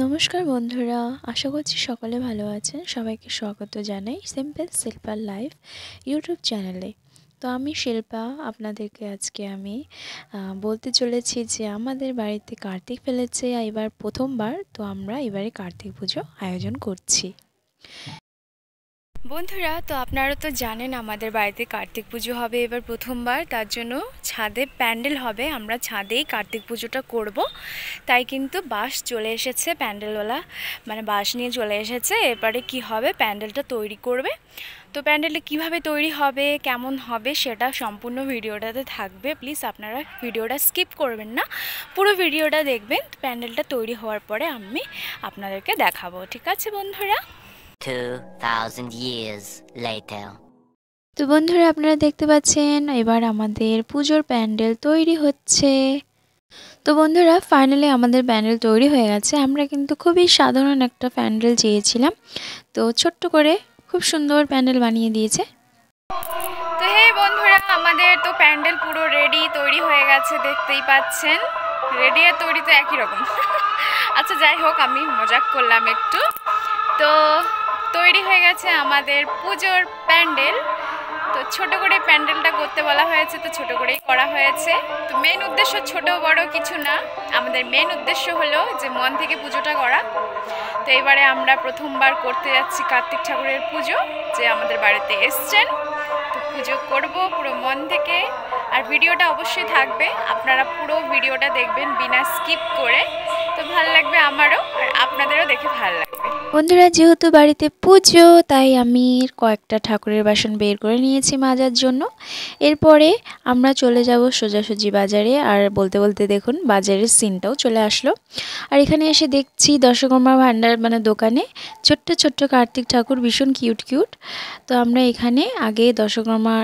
নমস্কার বন্ধুরা, আশা করছি সকলে ভালো আছেন। সবাইকে স্বাগত জানাই সিম্পল শিল্পার লাইফ ইউটিউব চ্যানেলে। তো আমি শিল্পা, আপনাদেরকে আজকে আমি বলতে চলেছি যে আমাদের বাড়িতে কার্তিক ফেলেছে এবার প্রথমবার। তো আমরা এবারে কার্তিক পুজো আয়োজন করছি। বন্ধুরা, তো আপনারা তো জানেন আমাদের বাড়িতে কার্তিক পুজো হবে এবার প্রথমবার, তার জন্য ছাদে প্যান্ডেল হবে। আমরা ছাদেই কার্তিক পুজোটা করব, তাই কিন্তু বাঁশ চলে এসেছে, প্যান্ডেলওয়ালা মানে বাঁশ নিয়ে চলে এসেছে। এবারে কি হবে, প্যান্ডেলটা তৈরি করবে। তো প্যান্ডেলটা কিভাবে তৈরি হবে, কেমন হবে, সেটা সম্পূর্ণ ভিডিওটাতে থাকবে। প্লিজ আপনারা ভিডিওটা স্কিপ করবেন না, পুরো ভিডিওটা দেখবেন। প্যান্ডেলটা তৈরি হওয়ার পরে আমি আপনাদেরকে দেখাবো, ঠিক আছে বন্ধুরা? 2000 years later. তো বন্ধুরা, আপনারা দেখতে পাচ্ছেন এবার আমাদের পুজোর প্যান্ডেল তৈরি হচ্ছে। তো বন্ধুরা, ফাইনালি আমাদের প্যান্ডেল তৈরি হয়ে গেছে। আমরা কিন্তু খুবই সাধারণ একটা প্যান্ডেল চেয়েছিলাম, তো ছোট্ট করে খুব সুন্দর প্যান্ডেল বানিয়ে দিয়েছে। তো হে বন্ধুরা, আমাদের তো প্যান্ডেল পুরো রেডি, তৈরি হয়ে গেছে, দেখতেই পাচ্ছেন। রেডি আর তৈরি তো একই রকম। আচ্ছা যাই হোক, আমি মজাক করলাম একটু। তো তৈরি হয়ে গেছে আমাদের পুজোর প্যান্ডেল। তো ছোট করে প্যান্ডেলটা করতে বলা হয়েছে, তো ছোট করেই করা হয়েছে। তো মেন উদ্দেশ্য ছোট বড় কিছু না, আমাদের মেন উদ্দেশ্য হলো যে মন থেকে পুজোটা করা। তো এবারে আমরা প্রথমবার করতে যাচ্ছি কার্তিক ঠাকুরের পুজো, যে আমাদের বাড়িতে এসছেন। তো পুজো করব পুরো মন থেকে। আর ভিডিওটা অবশ্যই থাকবে, আপনারা পুরো ভিডিওটা দেখবেন বিনা স্কিপ করে। তো ভালো লাগবে আমারও, আর আপনাদেরও দেখে ভালো লাগবে। বন্ধুরা, যেহেতু বাড়িতে পুজো, তাই আমি কয়েকটা ঠাকুরের বাসন বের করে নিয়েছি মাজার জন্য। এরপরে আমরা চলে যাব সোজাসুজি বাজারে। আর বলতে বলতে দেখুন বাজারের সিনটাও চলে আসলো। আর এখানে এসে দেখছি দশকর্মা ভাণ্ডার মানে দোকানে ছোট্ট ছোট্ট কার্তিক ঠাকুর, ভীষণ কিউট কিউট। তো আমরা এখানে আগে দশকর্মা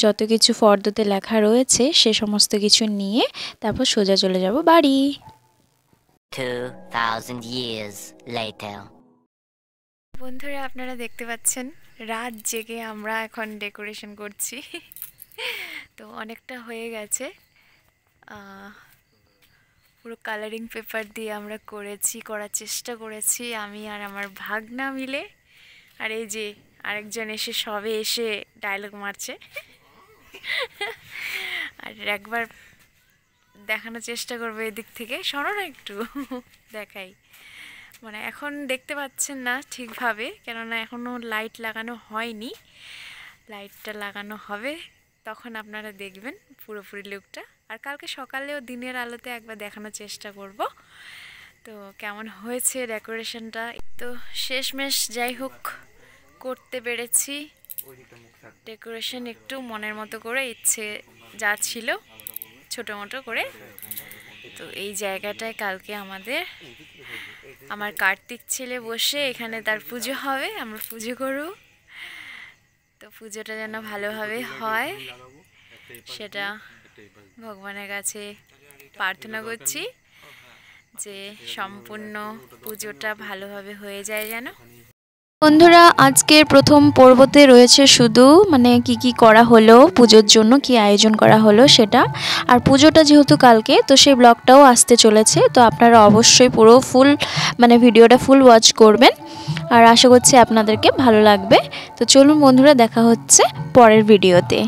যত কিছু ফর্দতে লেখা রয়েছে সে সমস্ত কিছু নিয়ে তারপর সোজা চলে যাব বাড়ি। 2000 years later. বন্ধুরা, আপনারা দেখতে পাচ্ছেন রাত জেগে আমরা এখন ডেকোরেশন করছি। তো অনেকটা হয়ে গেছে, পুরো কালারিং পেপার দিয়ে আমরা করার চেষ্টা করেছি আমি আর আমার ভাগনা মিলে। আর এই যে আরেকজন এসে সবে এসে ডায়লগ মারছে। আর একবার দেখানোর চেষ্টা করবো এদিক থেকে, শোনো না একটু দেখাই। মানে এখন দেখতে পাচ্ছেন না ঠিকভাবে, কেননা এখনও লাইট লাগানো হয়নি। লাইটটা লাগানো হবে, তখন আপনারা দেখবেন পুরোপুরি লুকটা। আর কালকে সকালেও দিনের আলোতে একবার দেখানোর চেষ্টা করব তো কেমন হয়েছে ডেকোরেশনটা। তো শেষমেশ যাই হোক করতে পেরেছি ডেকোরেশন, একটু মনের মতো করে, ইচ্ছে যা ছিল ছোটো মোটো করে। তো এই জায়গাটায় কালকে আমার কার্তিক ছেলে বসে এখানে তার পুজো হবে, আমরা পুজো করব। তো পুজোটা যেন ভালোভাবে হয় সেটা ভগবানের কাছে প্রার্থনা করছি, যে সম্পূর্ণ পুজোটা ভালোভাবে হয়ে যায় যেন। বন্ধুরা, আজকের প্রথম পর্বতে রয়েছে শুধু মানে কি করা হলো পুজোর জন্য, কি আয়োজন করা হলো সেটা। আর পুজোটা যেহেতু কালকে, তো সেই ব্লগটাও আসতে চলেছে। তো আপনারা অবশ্যই পুরো ফুল মানে ভিডিওটা ফুল ওয়াচ করবেন, আর আশা করছি আপনাদেরকে ভালো লাগবে। তো চলুন বন্ধুরা, দেখা হচ্ছে পরের ভিডিওতে।